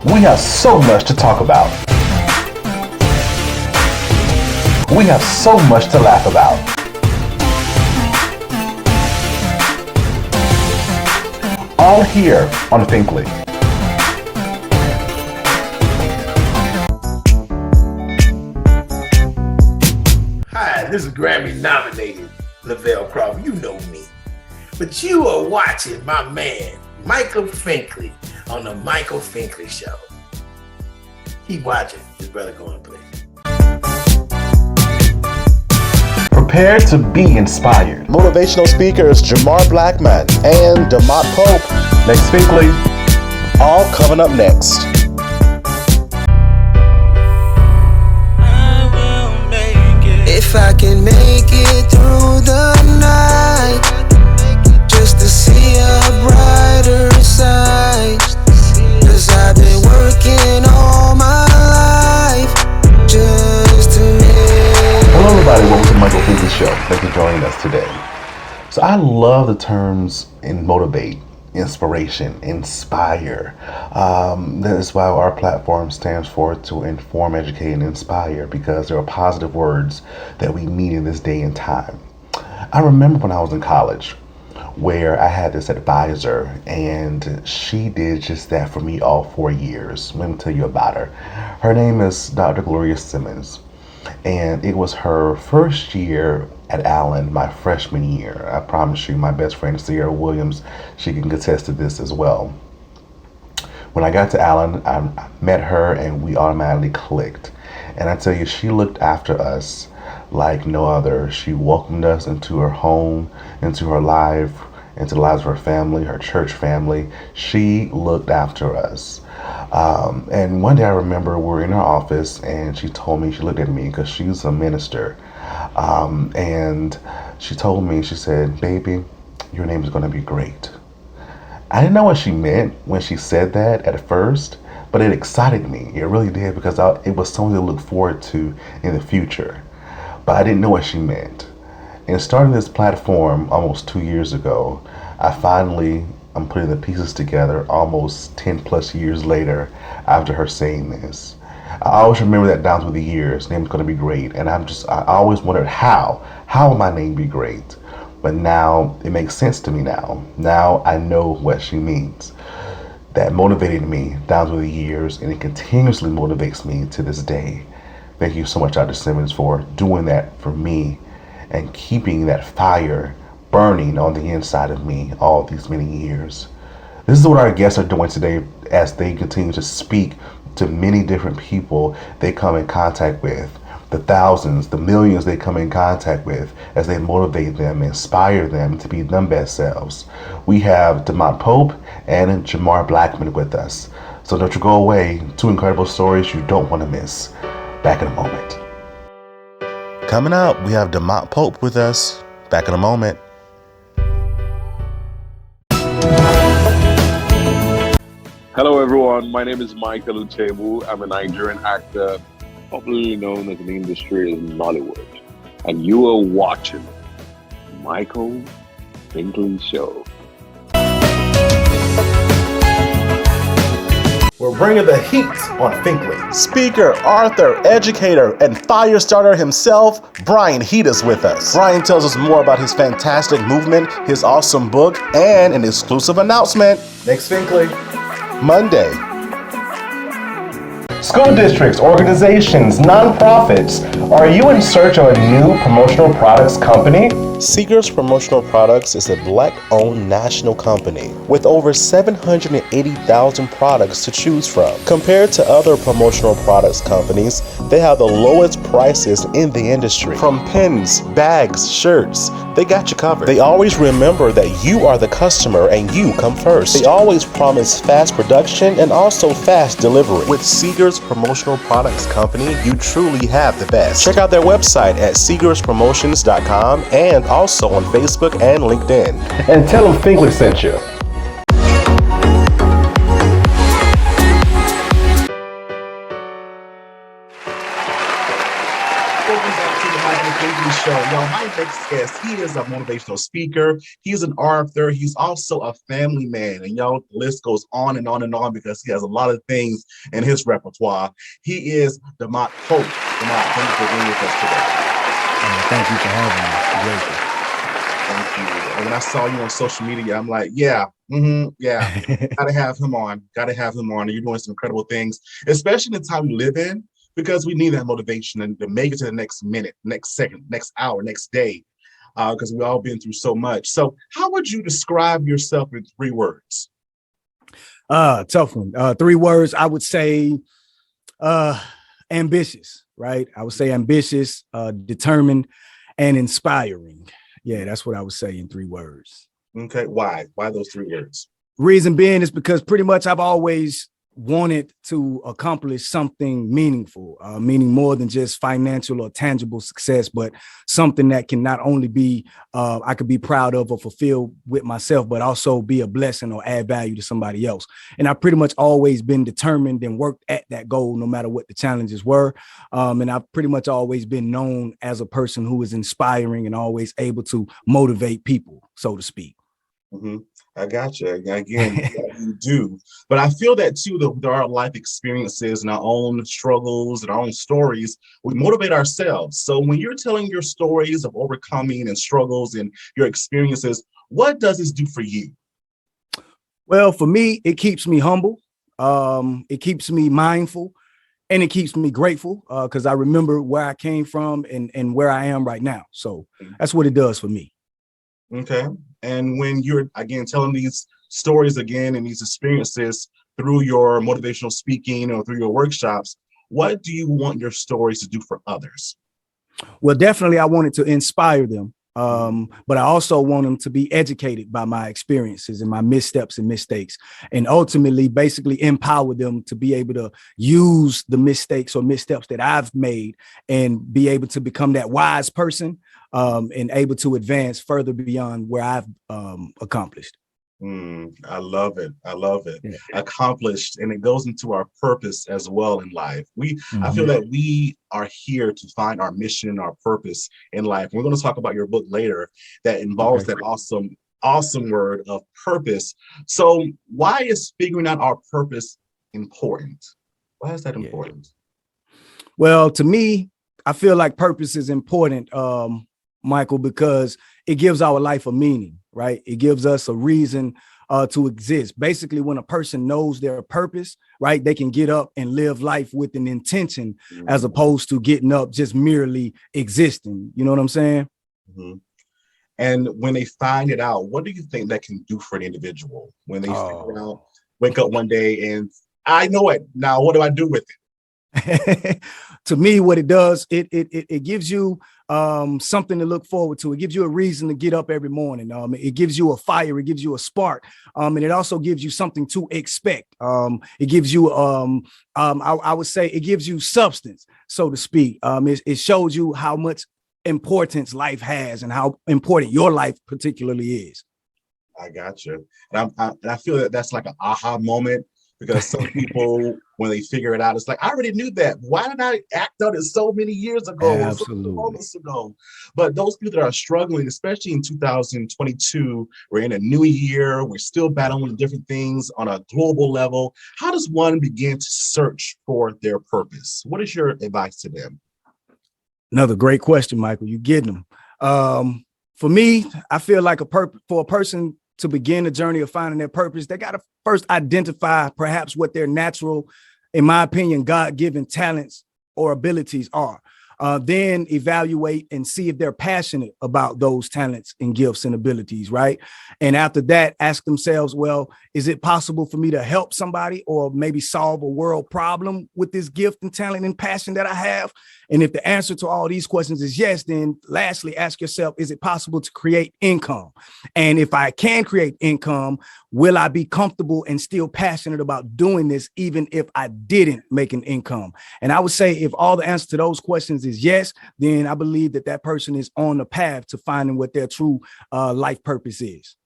We have so much to talk about. We have so much to laugh about. All here on Finkley. Hi, this is Grammy-nominated Lavelle Crawford. You know me. But you are watching my man, Michael Finkley, on the Michael Finkley Show. Keep watching. This brother going to play. Prepare to be inspired. Motivational speakers Jamar Blackman and DeMont Pope. Next Finkley. All coming up next. If I can make it through the night, just to see a brighter side, 'cause I've been working all my life just to make. Hello everybody, welcome to the Michael Finkley Show. Thank you for joining us today. So I love the terms motivate, inspiration, inspire. That is why our platform stands for to inform, educate, and inspire, because there are positive words that we need in this day and time. I remember when I was in college where I had this advisor and she did just that for me all 4 years. Let me tell you about her. Her name is Dr. Gloria Simmons. And it was her first year at Allen, my freshman year. I promise you, my best friend, Sierra Williams, she can attest to this as well. When I got to Allen, I met her and we automatically clicked. And I tell you, she looked after us like no other. She welcomed us into her home, into her life, into the lives of her family, her church family. She looked after us. And one day I remember we were in her office and she told me, she looked at me because she's a minister. And she told me, she said, "Baby, your name is going to be great." I didn't know what she meant when she said that at first, but it excited me. It really did, because it was something to look forward to in the future. But I didn't know what she meant. And starting this platform almost 2 years ago, I'm putting the pieces together almost 10 plus years later after her saying this. I always remember that down through the years, name's going to be great. And I always wondered how will my name be great? But now it makes sense to me now. Now I know what she means. That motivated me down through the years, and it continuously motivates me to this day. Thank you so much, Dr. Simmons, for doing that for me and keeping that fire burning on the inside of me all these many years. This is what our guests are doing today as they continue to speak to many different people they come in contact with, the thousands, the millions they come in contact with, as they motivate them, inspire them to be their best selves. We have DeMont Pope and Jamar Blackman with us. So don't you go away. 2 incredible stories you don't want to miss. Back in a moment. Coming up, we have DeMont Pope with us. Back in a moment. Hello everyone, my name is Michael Finkley. I'm a Nigerian actor, popularly known as in the industry as Nollywood. And you are watching Michael Finkley Show. We're bringing the heat on Finkley. Speaker, author, educator, and fire starter himself, Brian Heat is with us. Brian tells us more about his fantastic movement, his awesome book, and an exclusive announcement. Next Finkley. Monday. School districts, organizations, nonprofits. Are you in search of a new promotional products company? Seekers Promotional Products is a Black-owned national company with over 780,000 products to choose from. Compared to other promotional products companies, they have the lowest prices in the industry. From pens, bags, shirts, they got you covered. They always remember that you are the customer and you come first. They always promise fast production and also fast delivery. With Seekers Promotional Products Company, you truly have the best. Check out their website at seegerspromotions.com and also on Facebook and LinkedIn. And tell them Finkley sent you. Welcome back to the Michael Finkley Finkley Show. Yo, my next guest, he is a motivational speaker. He's an author. He's also a family man. And y'all, the list goes on and on and on because he has a lot of things in his repertoire. He is DeMont Pope. DeMont, thank you for being with us today. Thank you for having me. I'm grateful. Thank you. And when I saw you on social media, I'm like, yeah, gotta have him on. Gotta have him on. And you're doing some incredible things, especially in the time we live in, because we need that motivation and to make it to the next minute, next second, next hour, next day, because we've all been through so much. So how would you describe yourself in 3 words? Tough one. 3 words, I would say ambitious, right? I would say ambitious, determined, and inspiring. Yeah, that's what I would say in 3 words. Okay, why? Why those 3 words? Reason being is because pretty much I've always wanted to accomplish something meaningful, meaning more than just financial or tangible success, but something that can not only be I could be proud of or fulfilled with myself, but also be a blessing or add value to somebody else. And I've pretty much always been determined and worked at that goal, no matter what the challenges were. And I've pretty much always been known as a person who is inspiring and always able to motivate people, so to speak. Mm-hmm. I got you. Again, you do. But I feel that too, that there are life experiences and our own struggles and our own stories. We motivate ourselves. So when you're telling your stories of overcoming and struggles and your experiences, what does this do for you? Well, for me, it keeps me humble. It keeps me mindful, and it keeps me grateful because I remember where I came from and where I am right now. So that's what it does for me. Okay. And when you're, again, telling these stories again and these experiences through your motivational speaking or through your workshops, what do you want your stories to do for others? Well, definitely I wanted to inspire them, but I also want them to be educated by my experiences and my missteps and mistakes, and ultimately basically empower them to be able to use the mistakes or missteps that I've made and be able to become that wise person and able to advance further beyond where I've accomplished. I love it. I love it. Yeah. Accomplished. And it goes into our purpose as well in life. I feel that we are here to find our mission, our purpose in life. We're going to talk about your book later that involves that awesome word of purpose. So why is figuring out our purpose important? Why is that important? Well, to me, I feel like purpose is important, Michael, because it gives our life a meaning, right? It gives us a reason to exist. Basically, when a person knows their purpose, right, they can get up and live life with an intention as opposed to getting up just merely existing. You know what I'm saying? Mm-hmm. And when they find it out, what do you think that can do for an individual when they figure out, wake up one day and I know it now, what do I do with it? To me, what it does, it gives you something to look forward to. It gives you a reason to get up every morning. It gives you a fire. It gives you a spark. And it also gives you something to expect. It gives you, I would say it gives you substance, so to speak. It shows you how much importance life has and how important your life particularly is. I got you. And I feel that that's like an aha moment. Because some people, when they figure it out, it's like, I already knew that. Why did I act on it so many years ago? Absolutely. So moments ago? But those people that are struggling, especially in 2022, we're in a new year. We're still battling different things on a global level. How does one begin to search for their purpose? What is your advice to them? Another great question, Michael. You're getting them. For me, I feel like for a person to begin the journey of finding their purpose, they got to first identify perhaps what their natural, in my opinion, God-given talents or abilities are. Then evaluate and see if they're passionate about those talents and gifts and abilities, right? And after that, ask themselves, well, is it possible for me to help somebody or maybe solve a world problem with this gift and talent and passion that I have? And if the answer to all these questions is yes, then lastly, ask yourself, is it possible to create income? And if I can create income, will I be comfortable and still passionate about doing this, even if I didn't make an income? And I would say if all the answer to those questions is yes, then I believe that that person is on the path to finding what their true life purpose is.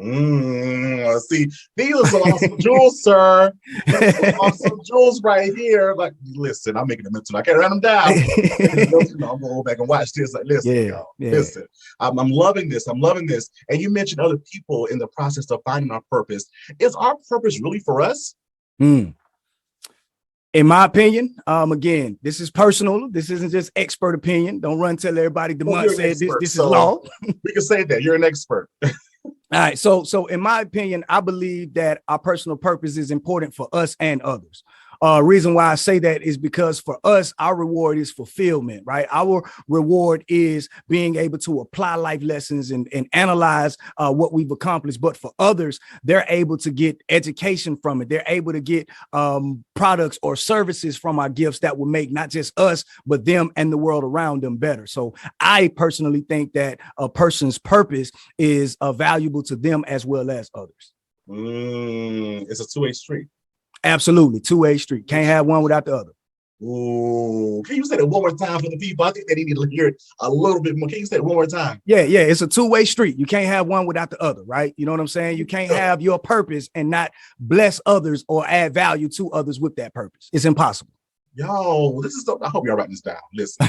See, these are some awesome jewels, sir. These are some awesome jewels right here. Like, listen, I'm making a mental. I can't write them down. I'm gonna go back and watch this. Like, listen, y'all. Listen. I'm loving this. I'm loving this. And you mentioned other people in the process of finding our purpose. Is our purpose really for us? In my opinion, again, this is personal. This isn't just expert opinion. Don't run and tell everybody DeMont said this is law. We can say that. You're an expert. All right. So in my opinion, I believe that our personal purpose is important for us and others. Reason why I say that is because for us, our reward is fulfillment, right? Our reward is being able to apply life lessons and analyze what we've accomplished. But for others, they're able to get education from it. They're able to get products or services from our gifts that will make not just us, but them and the world around them better. So I personally think that a person's purpose is valuable to them as well as others. It's a two-way street. Absolutely. Two-way street. Can't have one without the other. Ooh, can you say that one more time for the people? I think they need to hear it a little bit more. Can you say it one more time? Yeah. It's a two-way street. You can't have one without the other, right? You know what I'm saying? You can't have your purpose and not bless others or add value to others with that purpose. It's impossible. Yo, this is something. I hope y'all writing this down. Listen,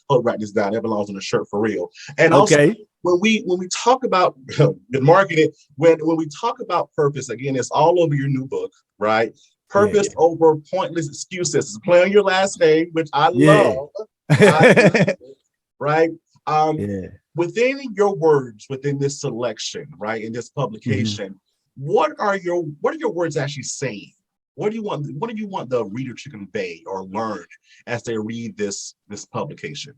hope write this down. That belongs on a shirt for real. And also, when we talk about good marketing, when we talk about purpose, again, it's all over your new book, right? Purpose over pointless excuses. It's play on your last name, which I love. Right? Within your words, within this selection, right, in this publication, what are your words actually saying? What do you want the reader to convey or learn as they read this publication?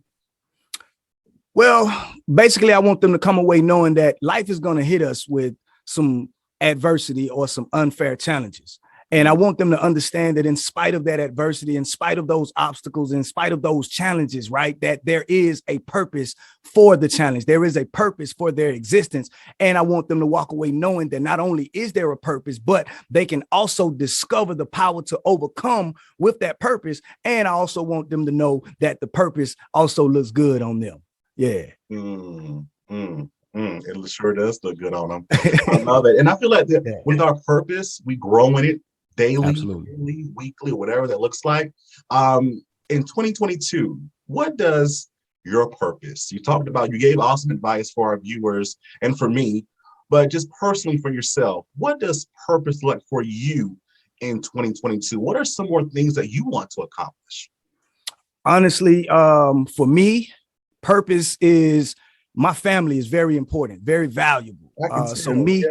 Well, basically, I want them to come away knowing that life is going to hit us with some adversity or some unfair challenges. And I want them to understand that in spite of that adversity, in spite of those obstacles, in spite of those challenges, right, that there is a purpose for the challenge. There is a purpose for their existence. And I want them to walk away knowing that not only is there a purpose, but they can also discover the power to overcome with that purpose. And I also want them to know that the purpose also looks good on them. Yeah. It sure does look good on them. I love it. And I feel like that with our purpose, we grow in it daily, daily, weekly, whatever that looks like. In 2022, what does your purpose? You gave awesome advice for our viewers and for me, but just personally for yourself, what does purpose look for you in 2022? What are some more things that you want to accomplish? Honestly, for me, purpose is my family is very important, very valuable. So me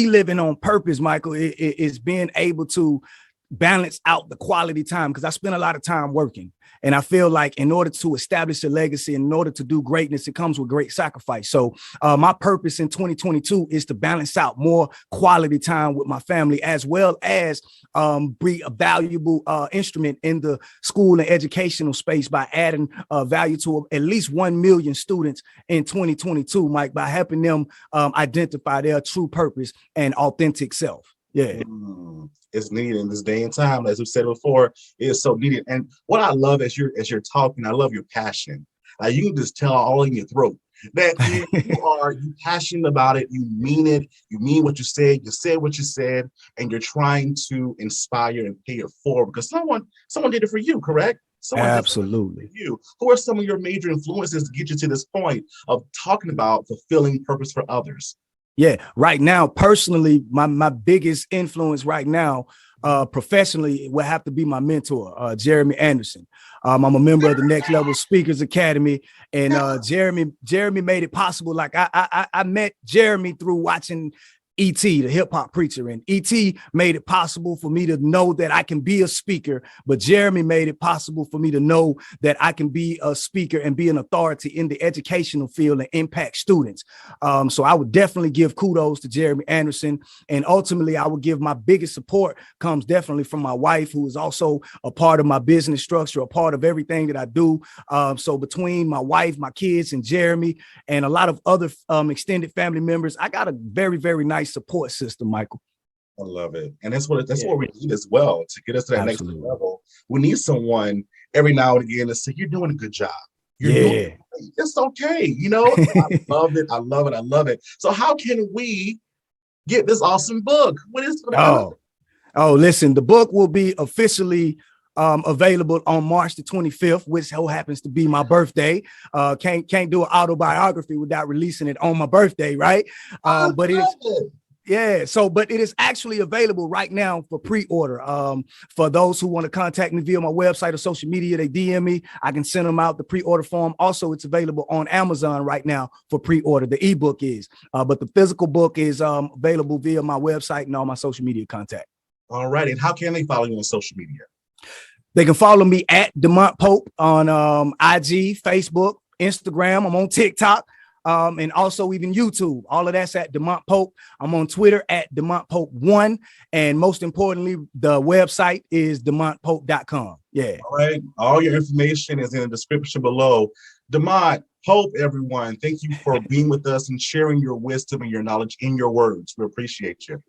living on purpose, Michael, is being able to balance out the quality time, because I spend a lot of time working. And I feel like in order to establish a legacy, in order to do greatness, it comes with great sacrifice. So my purpose in 2022 is to balance out more quality time with my family, as well as be a valuable instrument in the school and educational space by adding value to at least 1 million students in 2022, Mike, by helping them identify their true purpose and authentic self. Yeah. It's needed in this day and time, as we said before. It is so needed. And what I love as you're talking, I love your passion. Like, you can just tell all in your throat that you passionate about it. You mean it. You mean what you said. You said what you said, and you're trying to inspire and pay it forward because someone did it for you, correct? Absolutely. You. Who are some of your major influences to get you to this point of talking about fulfilling purpose for others? Yeah, right now, personally, my biggest influence right now, professionally, would have to be my mentor, Jeremy Anderson. I'm a member of the Next Level Speakers Academy, and Jeremy made it possible. Like I met Jeremy through watching E.T., the hip hop preacher, and E.T. made it possible for me to know that I can be a speaker, but Jeremy made it possible for me to know that I can be a speaker and be an authority in the educational field and impact students. So I would definitely give kudos to Jeremy Anderson. And ultimately, I would give my biggest support comes definitely from my wife, who is also a part of my business structure, a part of everything that I do. So between my wife, my kids, and Jeremy, and a lot of other extended family members, I got a very, very nice support system, Michael. I love it. And that's what we need as well to get us to that next level. We need someone every now and again to say, you're doing a good job. You're doing great. It's okay. You know, I love it. I love it. I love it. So how can we get this awesome book? What is it? Oh, listen, the book will be officially available on March the 25th, which happens to be my birthday. Can't do an autobiography without releasing it on my birthday, right? But it is actually available right now for pre-order. For those who want to contact me via my website or social media, they DM me. I can send them out the pre-order form. Also, it's available on Amazon right now for pre-order. The ebook is, but the physical book is available via my website and all my social media contact. All right. And how can they follow you on social media? They can follow me at DeMont Pope on IG, Facebook, Instagram. I'm on TikTok, and also even YouTube. All of that's at DeMont Pope. I'm on Twitter at DeMont Pope 1. And most importantly, the website is DeMontPope.com. Yeah. All right. All your information is in the description below. DeMont Pope, everyone, thank you for being with us and sharing your wisdom and your knowledge in your words. We appreciate you.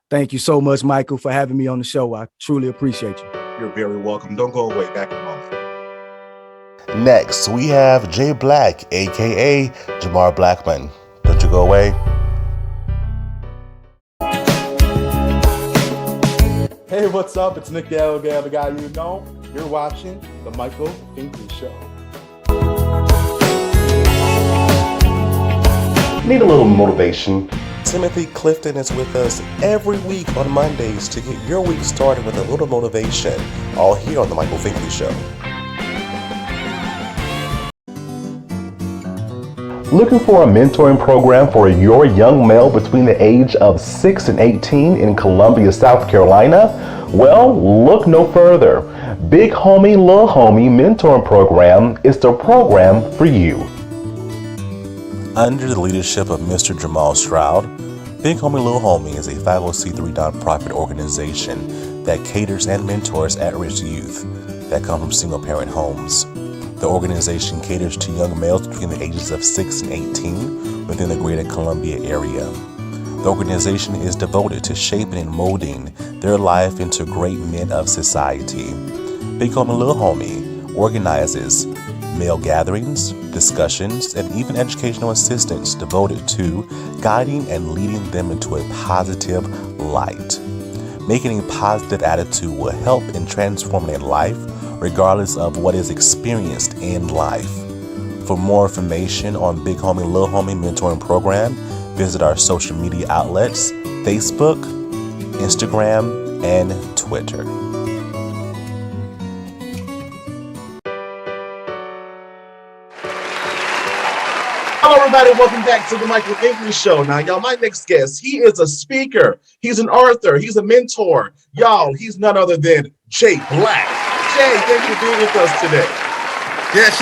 Thank you so much, Michael, for having me on the show. I truly appreciate you. You're very welcome. Don't go away. Back in a moment. Next, we have Jay Black, aka Jamar Blackman. Don't you go away. Hey, what's up? It's Nick Gallagher, the guy you know. You're watching The Michael Finkley Show. Need a little motivation? Timothy Clifton is with us every week on Mondays to get your week started with a little motivation, all here on The Michael Finkley Show. Looking for a mentoring program for your young male between the age of 6 and 18 in Columbia, South Carolina? Well, look no further. Big Homie, Little Homie Mentoring Program is the program for you. Under the leadership of Mr. Jamal Stroud, Big Homie Little Homie is a 501c3 nonprofit organization that caters and mentors at-risk youth that come from single-parent homes. The organization caters to young males between the ages of 6 and 18 within the greater Columbia area. The organization is devoted to shaping and molding their life into great men of society. Big Homie Little Homie organizes male gatherings, discussions, and even educational assistance devoted to guiding and leading them into a positive light. Making a positive attitude will help in transforming their life regardless of what is experienced in life. For more information on Big Homie Little Homie Mentoring Program, visit our social media outlets, Facebook, Instagram, and Twitter. Hello, everybody. Welcome back to the Michael Finkley Show. Now, y'all, my next guest, he is a speaker. He's an author. He's a mentor. Y'all, he's none other than Jay Black. Jay, thank you for being with us today. Yes.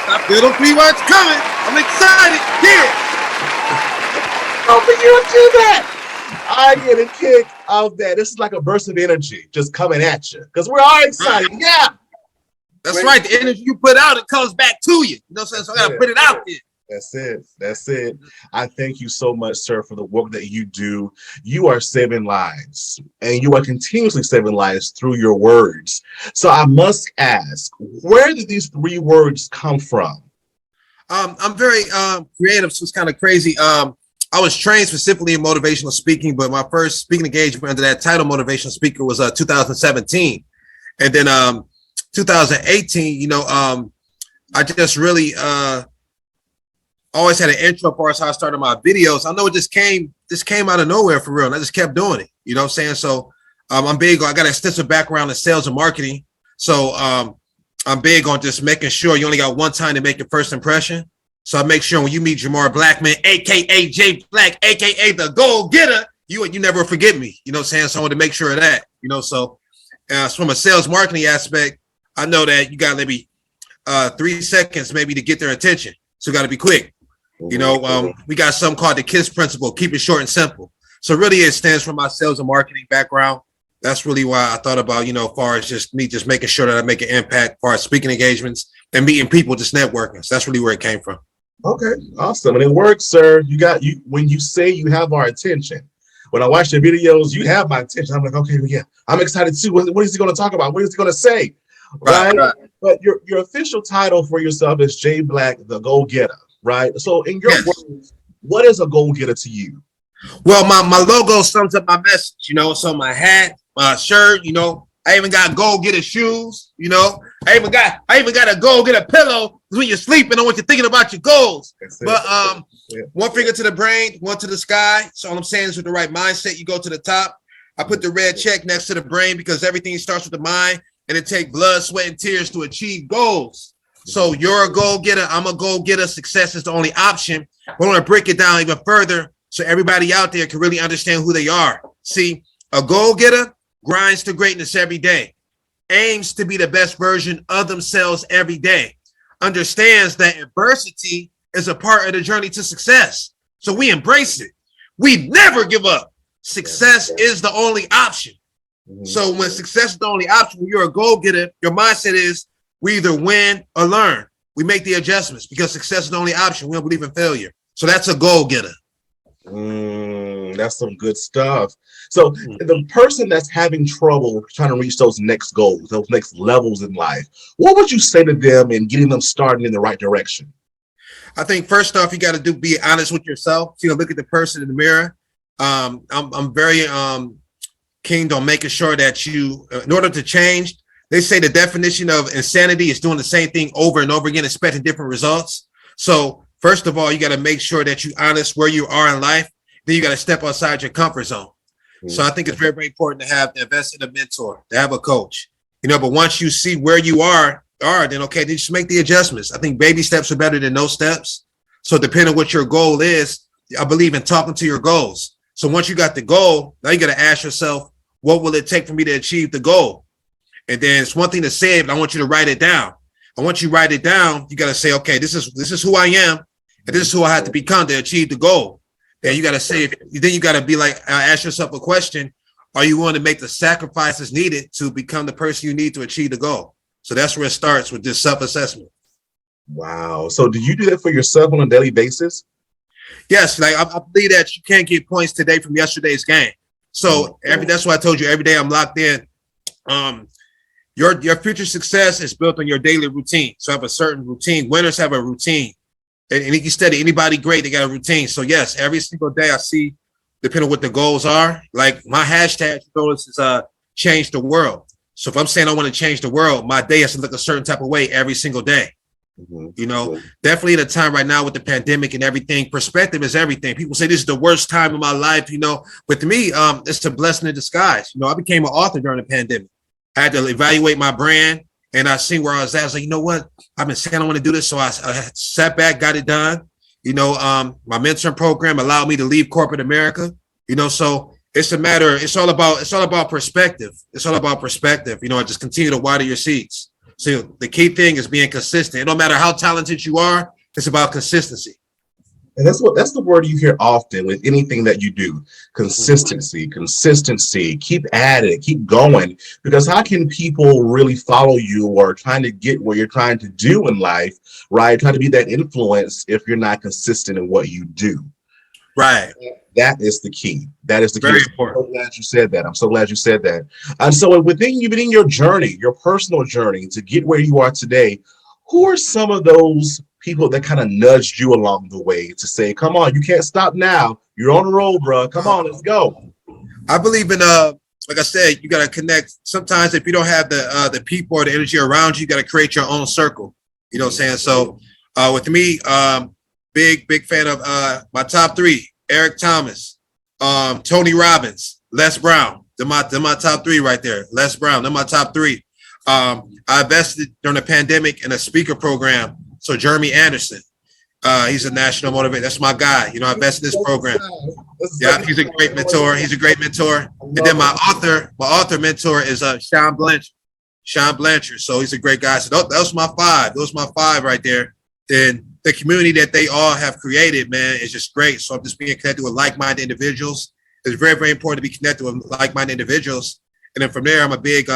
I feel the 3 words coming. I'm excited. Yeah. Oh, for you to do that. I get a kick out of that. This is like a burst of energy just coming at you because we're all excited. Yeah. That's right. The energy you put out, it comes back to you. You know what I'm saying? So I got to put it out there. That's it. I thank you so much, sir, for the work that you do. You are saving lives, and you are continuously saving lives through your words. So I must ask, where did these 3 words come from? I'm very creative, so it's kind of crazy. I was trained specifically in motivational speaking, but my first speaking engagement under that title, motivational speaker, was 2017. And then 2018, I just really always had an intro for us how I started my videos. I know it just came out of nowhere for real. And I just kept doing it. You know what I'm saying? So I'm big. I got an extensive background in sales and marketing. So I'm big on just making sure you only got one time to make your first impression. So I make sure when you meet Jamar Blackman, aka Jay Black, aka the Goal Getter, you never forget me. You know what I'm saying? So I want to make sure of that. So from a sales marketing aspect, I know that you got maybe 3 seconds maybe to get their attention. So got to be quick. We got something called the KISS principle, keep it short and simple. So really it stands for my sales and marketing background. That's really why I thought about, as far as just me just making sure that I make an impact as far as speaking engagements and meeting people, just networking. So that's really where it came from. Okay, awesome. And it works, sir. You when you say you have our attention. When I watch your videos, you have my attention. I'm like, okay, yeah, I'm excited too. What is he going to talk about? What is he going to say? Right. But your official title for yourself is J Black, the Go Getter, right? So in your words, what is a go getter to you? Well, my logo sums up my message, you know. So my hat, my shirt, you know, I even got go getter shoes, you know. I even got a go getter pillow when you're sleeping or when you're thinking about your goals. But one finger to the brain, one to the sky. So all I'm saying is with the right mindset, you go to the top. I put the red check next to the brain because everything starts with the mind, and it takes blood, sweat, and tears to achieve goals. So you're a goal getter. I'm a goal getter. Success is the only option. We're going to break it down even further so everybody out there can really understand who they are. See, a goal getter grinds to greatness every day, aims to be the best version of themselves every day, understands that adversity is a part of the journey to success. So we embrace it. We never give up. Success is the only option. So when success is the only option, when you're a goal getter, your mindset is we either win or learn. We make the adjustments because success is the only option. We don't believe in failure. So that's a goal getter. That's some good stuff. So the person that's having trouble trying to reach those next goals, those next levels in life, what would you say to them in getting them started in the right direction? I think first off, you got to be honest with yourself. You know, look at the person in the mirror. I'm very keen on making sure that you, in order to change, they say the definition of insanity is doing the same thing over and over again, expecting different results. So first of all, you got to make sure that you're honest where you are in life. Then you got to step outside your comfort zone. So I think it's very, very important to invest in a mentor, to have a coach, you know, but once you see where you are, then okay, then just make the adjustments. I think baby steps are better than no steps. So depending on what your goal is, I believe in talking to your goals. So once you got the goal, now you got to ask yourself, what will it take for me to achieve the goal? And then it's one thing to say it, but I want you to write it down. And once you write it down, you got to say, okay, this is who I am, and this is who I have to become to achieve the goal. Then you got to say, then you got to be like, ask yourself a question: are you willing to make the sacrifices needed to become the person you need to achieve the goal? So that's where it starts, with this self-assessment. Wow. So do you do that for yourself on a daily basis? Yes, like I believe that you can't get points today from yesterday's game. So that's why I told you every day I'm locked in. Your future success is built on your daily routine. So I have a certain routine. Winners have a routine. And you can study anybody great, they got a routine. So yes, every single day I see, depending on what the goals are, like my hashtag goals is change the world. So if I'm saying I want to change the world, my day has to look a certain type of way every single day. You know, definitely at a time right now with the pandemic and everything, perspective is everything. People say this is the worst time of my life, you know, but to me, it's a blessing in disguise. You know, I became an author during the pandemic. I had to evaluate my brand, and I seen where I was at. I was like, you know what? I've been saying I want to do this. So I sat back, got it done. You know, my mentoring program allowed me to leave corporate America, you know, so it's all about perspective. It's all about perspective, you know, and just continue to water your seeds. So the key thing is being consistent. It don't matter how talented you are, it's about consistency. And that's the word you hear often with anything that you do. Consistency, keep at it, keep going. Because how can people really follow you or trying to get where you're trying to do in life, right? Trying to be that influence if you're not consistent in what you do. Right. That is the key. That is the key. Very important. I'm so glad you said that. I'm so glad you said that. And so within your journey, your personal journey to get where you are today, who are some of those people that kind of nudged you along the way to say, come on, you can't stop now. You're on the road, bro. Come on, let's go. I believe in, like I said, you got to connect. Sometimes if you don't have the people or the energy around you, you got to create your own circle. You know what I'm saying? So with me, big fan of my top three: Eric Thomas, Tony Robbins, Les Brown. They're my top three right there. Les Brown, they're my top three. I invested during the pandemic in a speaker program. So Jeremy Anderson, he's a national motivator. That's my guy. You know, I invested in this program. Yeah, he's a great mentor. And then my author mentor is Sean Blanchard. So he's a great guy. So that was my five. Those my five right there. Then the community that they all have created, man, is just great. So I'm just being connected with like-minded individuals. It's very, very important to be connected with like-minded individuals. And then from there, I'm a big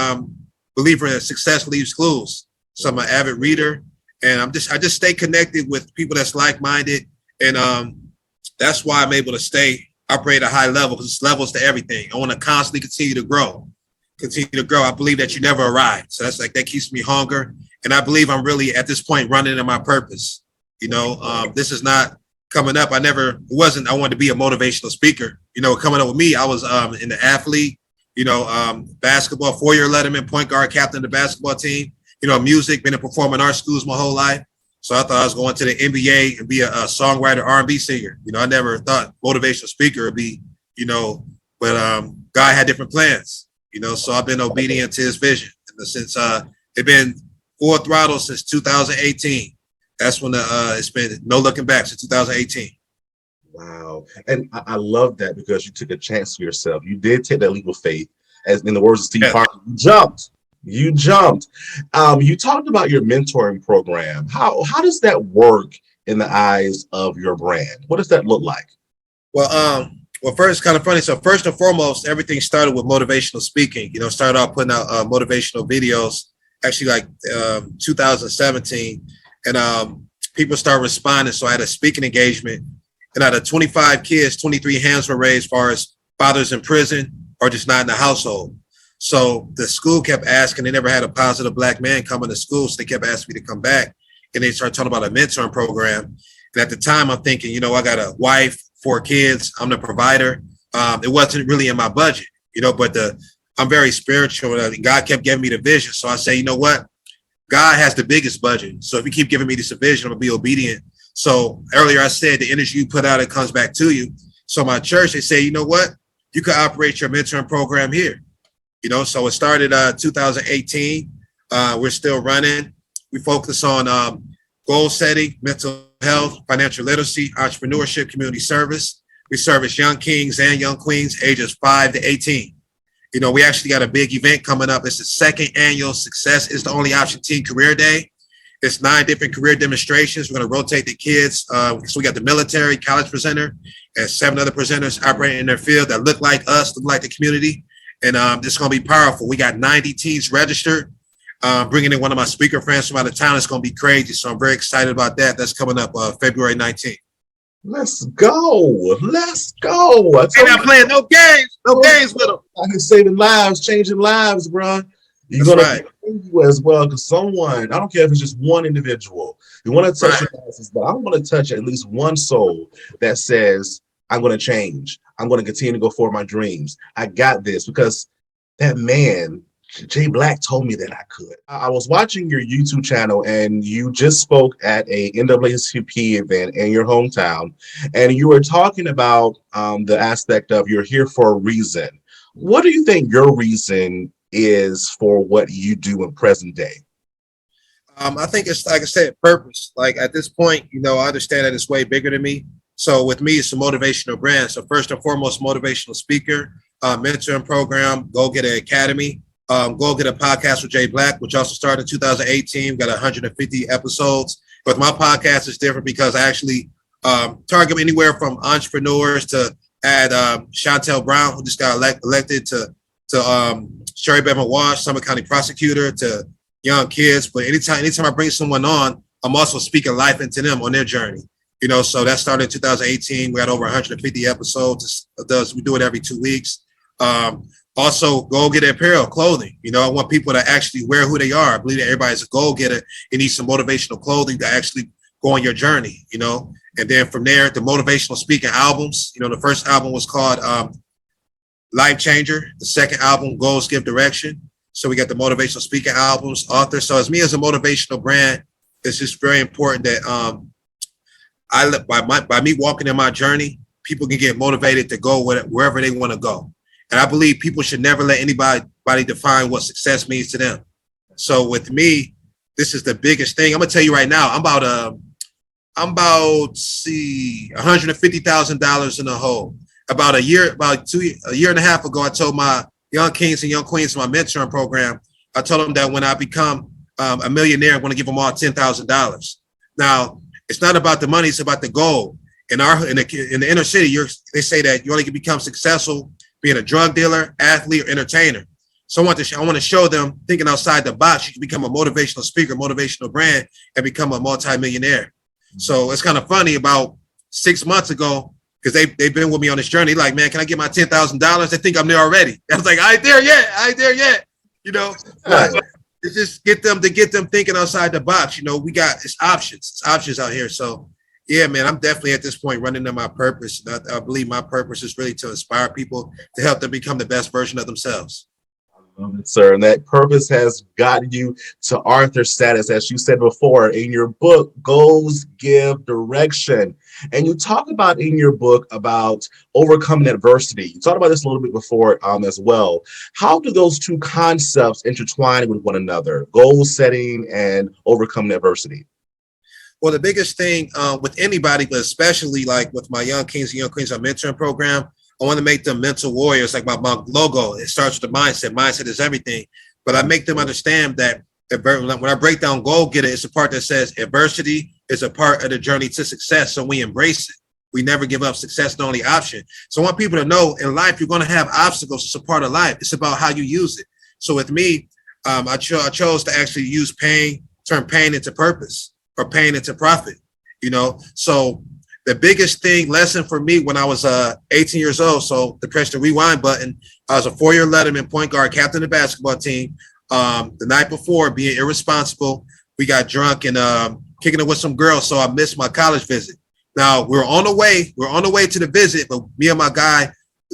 believer in success leaves clues. So I'm an avid reader, and I just stay connected with people that's like-minded. And that's why I'm able to operate at a high level, because it's levels to everything. I want to constantly continue to grow. I believe that you never arrive. So that keeps me hunger And I believe I'm really at this point running in my purpose. You know, this is not coming up. I wanted to be a motivational speaker. You know, coming up with me, I was in the athlete, you know, basketball, 4-year letterman, point guard, captain of the basketball team, you know, music, been in performing arts schools my whole life. So I thought I was going to the NBA and be a songwriter, R&B singer. You know, I never thought motivational speaker would be, you know, but God had different plans, you know, so I've been obedient to his vision. And since it's been full throttle since 2018. That's when it's been no looking back since 2018. Wow. And I love that because you took a chance for yourself. You did take that leap of faith. As in the words of Steve Harvey, you jumped. You jumped. You talked about your mentoring program. How does that work in the eyes of your brand? What does that look like? Well, first, kind of funny. So first and foremost, everything started with motivational speaking. You know, started off putting out motivational videos, actually like 2017. And people started responding. So I had a speaking engagement. And out of 25 kids, 23 hands were raised as far as fathers in prison or just not in the household. So the school kept asking, they never had a positive Black man come into school. So they kept asking me to come back. And they started talking about a mentoring program. And at the time, I'm thinking, you know, I got a wife, 4 kids. I'm the provider. It wasn't really in my budget, you know, but I'm very spiritual. God kept giving me the vision. So I say, you know what? God has the biggest budget. So if you keep giving me this vision, I'm going to be obedient. So earlier I said the energy you put out, it comes back to you. So my church, they say, you know what? You could operate your mentoring program here. You know, so it started 2018. We're still running. We focus on goal setting, mental health, financial literacy, entrepreneurship, community service. We service young kings and young queens ages 5 to 18. You know, we actually got a big event coming up. It's the 2nd annual Success is the Only Option Teen Career Day. It's 9 different career demonstrations. We're going to rotate the kids. So we got the military, college presenter, and 7 other presenters operating in their field that look like us, look like the community. And it's going to be powerful. We got 90 teams registered. Bringing in one of my speaker friends from out of town. It's going to be crazy. So I'm very excited about that. That's coming up February 19th. Let's go. Let's go. They're not playing no games. No games with them. I can saving lives, changing lives, bro. You're going to continue as well because someone, I don't care if it's just one individual, you want to touch your masses, but I want to touch at least one soul that says, I'm going to change. I'm going to continue to go for my dreams. I got this because that man, Jay Black, told me that I could. I was watching your YouTube channel and you just spoke at a NAACP event in your hometown, and you were talking about the aspect of you're here for a reason. What do you think your reason is for what you do in present day? I think it's, like I said, purpose. Like at this point, you know, I understand that it's way bigger than me. So with me, it's a motivational brand. So first and foremost, motivational speaker, mentoring program, Go Get an Academy. Go Get a Podcast with Jay Black, which also started in 2018. We've got 150 episodes. But my podcast is different because I actually target anywhere from entrepreneurs to add Chantel Brown, who just got elected to Sherry Bevan Wash, Summit County prosecutor, to young kids. But anytime I bring someone on, I'm also speaking life into them on their journey. You know, so that started in 2018. We had over 150 episodes. We do it every 2 weeks. Also, Go Get Apparel, clothing. You know, I want people to actually wear who they are. I believe that everybody's a goal getter. You need some motivational clothing to actually go on your journey, you know. And then from there, the motivational speaking albums. You know, the first album was called Life Changer. The second album, Goals Give Direction. So we got the motivational speaking albums, authors. So as me as a motivational brand, it's just very important that by me walking in my journey, people can get motivated to go wherever they want to go. And I believe people should never let anybody define what success means to them. So with me, this is the biggest thing. I'm gonna tell you right now, I'm about $150,000 in the hole. About a year and a half ago, I told my young kings and young queens in my mentoring program, I told them that when I become a millionaire, I'm going to give them all $10,000. Now, it's not about the money; it's about the goal. In the inner city, they say that you only can become successful being a drug dealer, athlete, or entertainer. So I want to show them thinking outside the box. You can become a motivational speaker, motivational brand, and become a multimillionaire. So it's kind of funny. About 6 months ago, because they've been with me on this journey. Like, man, can I get my $10,000? They think I'm there already. I was like, I ain't there yet. You know, but just get them thinking outside the box. You know, it's options out here. So yeah, man, I'm definitely at this point running to my purpose. I believe my purpose is really to inspire people, to help them become the best version of themselves. Sir, and that purpose has gotten you to author status, as you said before. In your book, Goals Give Direction, and you talk about in your book about overcoming adversity. You talked about this a little bit before as well. How do those two concepts intertwine with one another, goal setting and overcoming adversity? Well, the biggest thing with anybody, but especially like with my Young Kings and Young Queens, our mentoring program, I want to make them mental warriors. Like my logo, it starts with the mindset. Mindset is everything. But I make them understand that when I break down goal getter, it's a part that says adversity is a part of the journey to success. So we embrace it. We never give up. Success, the only option. So I want people to know in life, you're going to have obstacles. It's a part of life. It's about how you use it. So with me, I chose to actually use pain, turn pain into purpose, or pain into profit, you know? So the biggest lesson for me when I was 18 years old, so to press the rewind button, I was a 4-year letterman, point guard, captain of the basketball team. The night before, being irresponsible, we got drunk and kicking it with some girls, so I missed my college visit. Now we're on the way to the visit, but me and my guy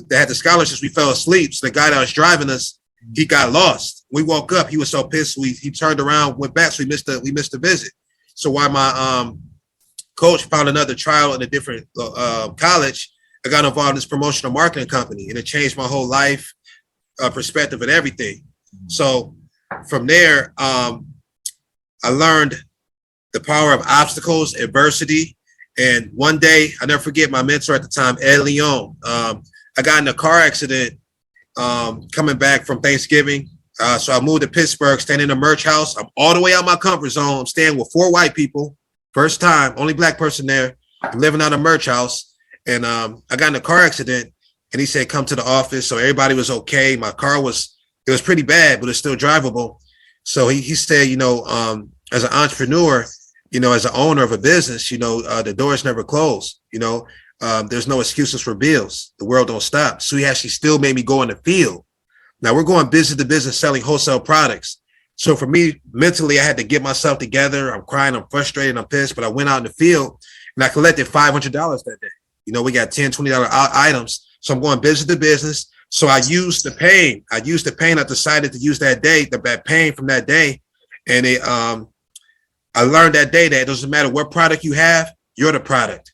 that had the scholarships, we fell asleep. So the guy that was driving us, he got lost. We woke up, he was so pissed. He turned around, went back, so we missed the visit. So while my coach found another trial in a different college, I got involved in this promotional marketing company, and it changed my whole life perspective and everything. So from there, I learned the power of obstacles, adversity. And one day, I never forget my mentor at the time, Ed Leon. I got in a car accident coming back from Thanksgiving. So I moved to Pittsburgh, staying in a merch house. I'm all the way out my comfort zone. I'm staying with 4 white people. First time, only black person there. I'm living out a merch house. And I got in a car accident, and he said, come to the office. So everybody was okay. My car was pretty bad, but it's still drivable. So he said, as an entrepreneur, as an owner of a business, the doors never close. There's no excuses for bills. The world don't stop. So he actually still made me go in the field. Now we're going business to business selling wholesale products. So for me, mentally, I had to get myself together. I'm crying, I'm frustrated, I'm pissed, but I went out in the field and I collected $500 that day. We got $10, $20 items. So I'm going business to business. So I used the pain. I decided to use that day, the pain from that day. And I learned that day that it doesn't matter what product you have, you're the product.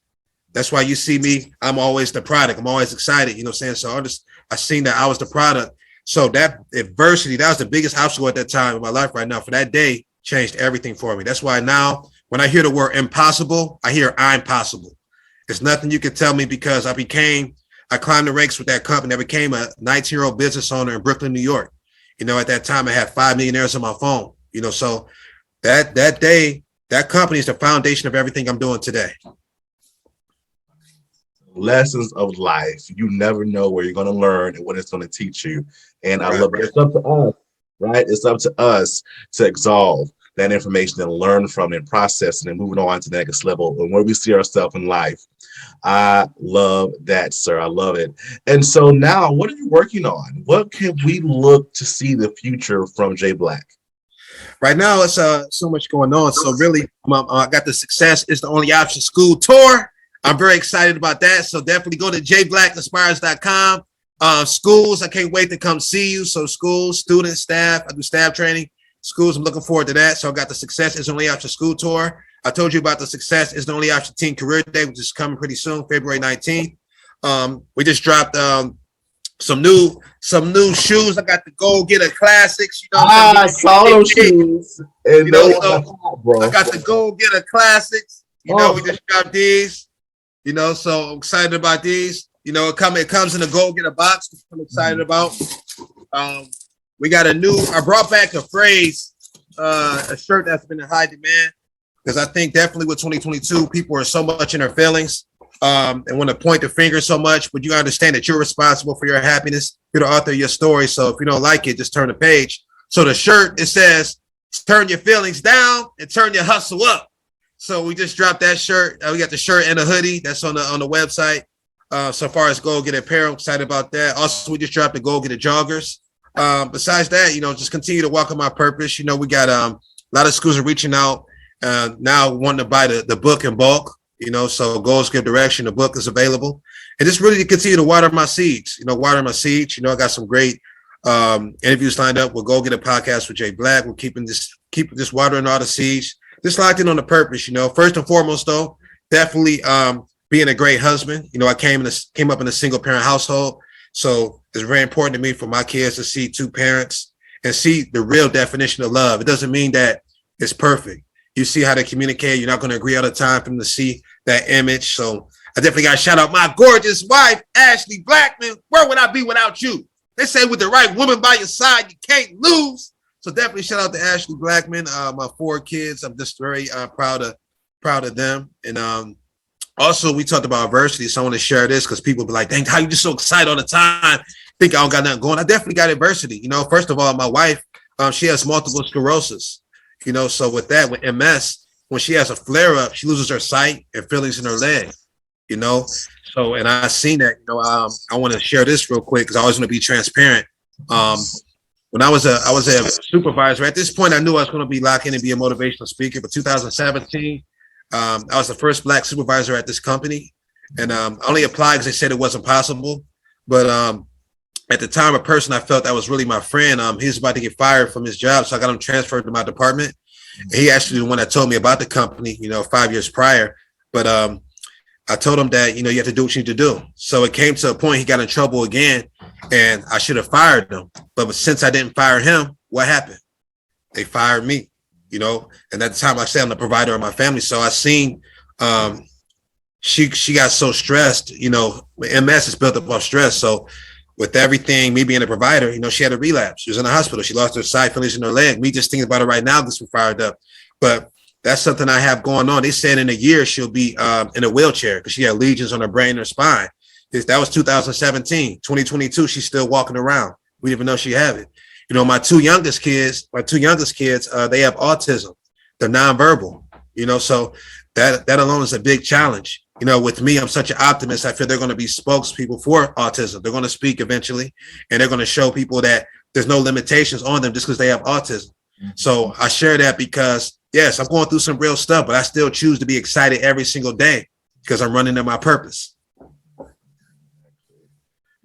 That's why you see me. I'm always the product. I'm always excited. So I seen that I was the product. So that adversity, that was the biggest obstacle at that time in my life right now. For that day, changed everything for me. That's why now when I hear the word impossible, I hear I'm possible. There's nothing you can tell me, because I climbed the ranks with that company. I became a 19-year-old business owner in Brooklyn, New York. At that time I had 5 millionaires on my phone, so that day, that company is the foundation of everything I'm doing today. Lessons of life. You never know where you're going to learn and what it's going to teach you. And I love it. It's up to us, right? It's up to us to absolve that information and learn from it and process it and moving on to the next level and where we see ourselves in life. I love that, sir. I love it. And so now, what are you working on? What can we look to see the future from Jay Black? Right now, it's so much going on. So really, I got the Success is the Only Option School tour. I'm very excited about that. So definitely go to jblackinspires.com. Schools, I can't wait to come see you. So schools, students, staff, I do staff training. Schools, I'm looking forward to that. So I got the Success is the Only Option School tour. I told you about the Success is the Only Option Teen Career Day, which is coming pretty soon, February 19th. We just dropped some new shoes. I got the Go Getter Classics. I saw those shoes. And I got the Go Getter Classics. We just dropped these. So I'm excited about these. It comes in a Go Getter box, which I'm excited about. We got I brought back a phrase, a shirt that's been in high demand, because I think definitely with 2022, people are so much in their feelings and want to point the finger so much, but you understand that you're responsible for your happiness. You're the author of your story. So if you don't like it, just turn the page. So the shirt, it says, turn your feelings down and turn your hustle up. So we just dropped that shirt. We got the shirt and a hoodie that's on the website. So far as Go Get Apparel, I'm excited about that. Also, we just dropped the Go Get Joggers. besides that, just continue to walk in my purpose. We got a lot of schools are reaching out now wanting to buy the book in bulk. So Goals Give Direction, the book is available. And just really to continue to water my seeds. I got some great interviews lined up. We'll go get a podcast with Jay Black. We're keeping this watering all the seeds. Just locked in on the purpose. First and foremost, though, definitely being a great husband. I came up in a single parent household. So it's very important to me for my kids to see two parents and see the real definition of love. It doesn't mean that it's perfect. You see how they communicate. You're not going to agree all the time for them to see that image. So I definitely got to shout out my gorgeous wife, Ashley Blackman. Where would I be without you? They say with the right woman by your side, you can't lose. So definitely shout out to Ashley Blackman, my 4 kids. I'm just very proud of them. And also, we talked about adversity, so I want to share this because people be like, dang, how you just so excited all the time? Think I don't got nothing going. I definitely got adversity. First of all, my wife, she has multiple sclerosis. So with MS, when she has a flare up, she loses her sight and feelings in her leg. So, and I seen that. I want to share this real quick because I always want to be transparent. When I was a supervisor, at this point, I knew I was going to be locked in and be a motivational speaker. But 2017. I was the first Black supervisor at this company, and I only applied because they said it wasn't possible. But at the time, a person I felt that was really my friend, he was about to get fired from his job, so I got him transferred to my department. And he actually the one that told me about the company, 5 years prior. But I told him that, you have to do what you need to do. So it came to a point he got in trouble again, and I should have fired him. But since I didn't fire him, what happened? They fired me. And at the time I said I'm the provider of my family. So I seen she got so stressed, MS is built up off stress. So with everything, me being a provider, she had a relapse. She was in the hospital. She lost her sight, feelings in her leg. Me just thinking about it right now, this was fired up. But that's something I have going on. They said in a year she'll be in a wheelchair because she had lesions on her brain and her spine. That was 2017. 2022, she's still walking around. We didn't even know she had it. My two youngest kids, they have autism. They're nonverbal, so that alone is a big challenge. With me, I'm such an optimist. I feel they're going to be spokespeople for autism. They're going to speak eventually, and they're going to show people that there's no limitations on them just because they have autism. So I share that because, yes, I'm going through some real stuff, but I still choose to be excited every single day because I'm running in my purpose.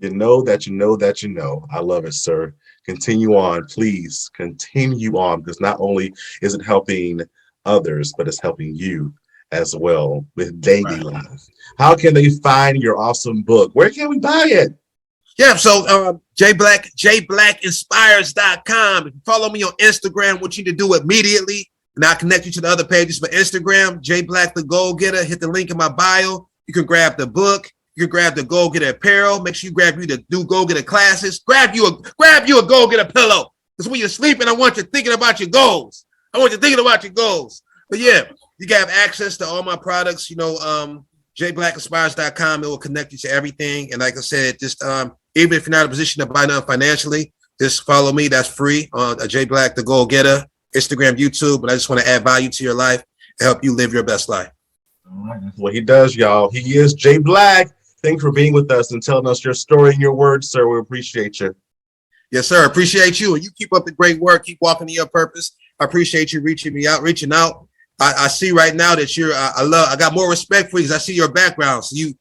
You know that you know that you know. I love it, sir. Continue on, please continue on, because not only is it helping others, but it's helping you as well with daily life. How can they find your awesome book? Where can we buy it? Yeah, so jblackinspires.com. If you follow me on Instagram, what you need to do immediately, and I'll connect you to the other pages. But Instagram, J Black the Go Getter, hit the link in my bio. You can grab the book. You can grab the Go Getter apparel. Make sure you grab you the new Go Getter classes. Grab you a Go Getter pillow. Because when you're sleeping, I want you thinking about your goals. But yeah, you can have access to all my products. jblackinspires.com. It will connect you to everything. And like I said, just even if you're not in a position to buy nothing financially, just follow me. That's free on J Black the Go Getter, Instagram, YouTube. But I just want to add value to your life and help you live your best life. All right, that's what he does, y'all. He is J Black. Thanks for being with us and telling us your story and your words, sir. We appreciate you. Yes, sir. Appreciate you. And you keep up the great work. Keep walking to your purpose. I appreciate you reaching out. I see right now that I got more respect for you because I see your background. So you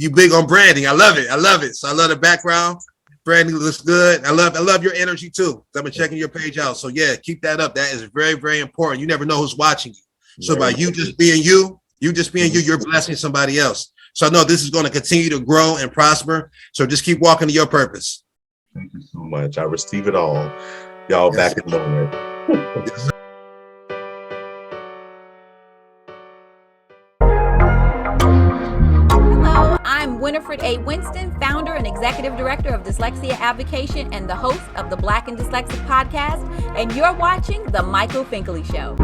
big on branding. I love it. So I love the background. Branding looks good. I love your energy too. I've been checking your page out. So yeah, keep that up. That is very, very important. You never know who's watching you. So by you just being you, you're blessing somebody else. So I know this is going to continue to grow and prosper. So just keep walking to your purpose. Thank you so much. I receive it all. Y'all back in a moment. Hello, I'm Winifred A. Winston, founder and executive director of Dyslexia Advocation and the host of the Black and Dyslexic podcast. And you're watching The Michael Finkley Show.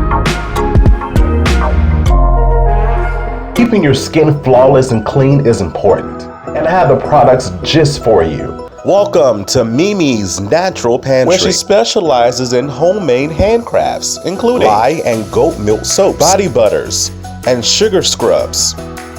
Keeping your skin flawless and clean is important, and I have the products just for you. Welcome to Mimi's Natural Pantry, where she specializes in homemade handcrafts, including lye and goat milk soaps, body butters, and sugar scrubs.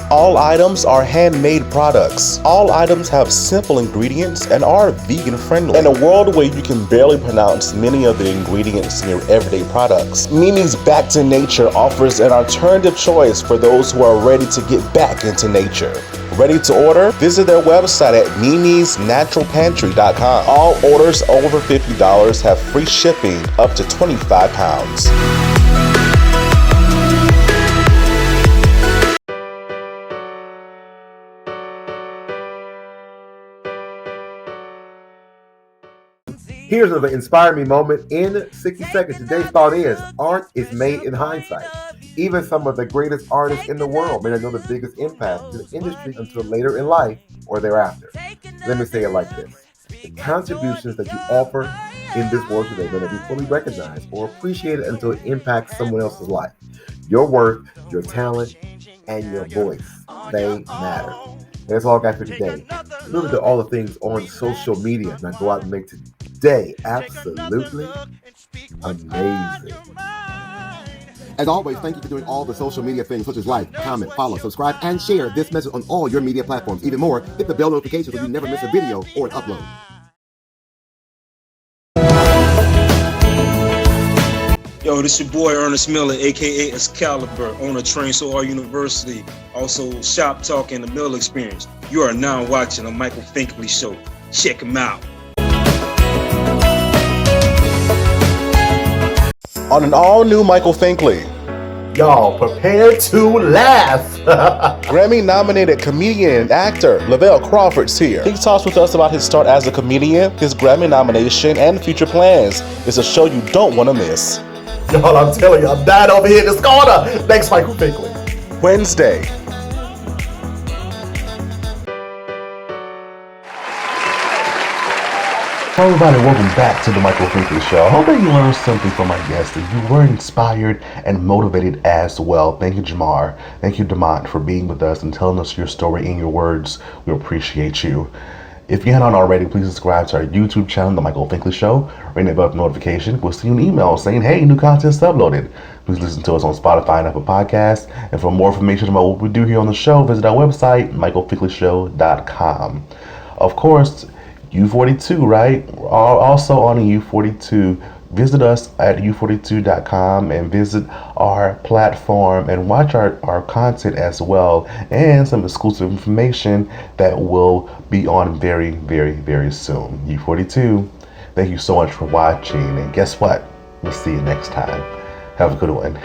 All items are handmade products. All items have simple ingredients and are vegan friendly. In a world where you can barely pronounce many of the ingredients in your everyday products, Mimi's Back to Nature offers an alternative choice for those who are ready to get back into nature. Ready to order? Visit their website at mimisnaturalpantry.com. All orders over $50 have free shipping up to 25 pounds. Here's another Inspire Me moment in 60 seconds. Today's thought is, art is made in hindsight. Even some of the greatest artists in the world may not know the biggest impact to the industry until later in life or thereafter. Let me say it like this. The contributions that you offer in this world today may not be fully recognized or appreciated until it impacts someone else's life. Your worth, your talent, and your voice, they matter. That's all I got for today. Remember to all the things on social media. Now go out and make today absolutely amazing. As always, thank you for doing all the social media things such as like, comment, follow, subscribe, and share this message on all your media platforms. Even more, hit the bell notification so you never miss a video or an upload. Yo, this your boy Ernest Miller, aka Excalibur, owner of Train So Hard University, also Shop Talk and the Mill Experience. You are now watching the Michael Finkley Show. Check him out. On an all-new Michael Finkley. Y'all prepare to laugh. Grammy-nominated comedian and actor Lavelle Crawford's here. He talks with us about his start as a comedian, his Grammy nomination, and future plans. It's a show you don't want to miss. Y'all, I'm telling you, I'm dying over here in this corner. Thanks, Michael Finkley. Wednesday. Hello everybody, welcome back to the Michael Finkley Show. I hope that you learned something from my guest, that you were inspired and motivated as well. Thank you, Jamar. Thank you, DeMont, for being with us and telling us your story in your words. We appreciate you. If you haven't already, please subscribe to our YouTube channel, The Michael Finkley Show. Ring the bell notification. We'll send you an email saying, hey, new content's uploaded. Please listen to us on Spotify and Apple Podcasts. And for more information about what we do here on the show, visit our website, michaelfinkleyshow.com. Of course, YOU42, right? We're also on YOU42. Visit us at YOU42.com and visit our platform and watch our content as well, and some exclusive information that will be on very, very, very soon. YOU42, thank you so much for watching, and guess what? We'll see you next time. Have a good one.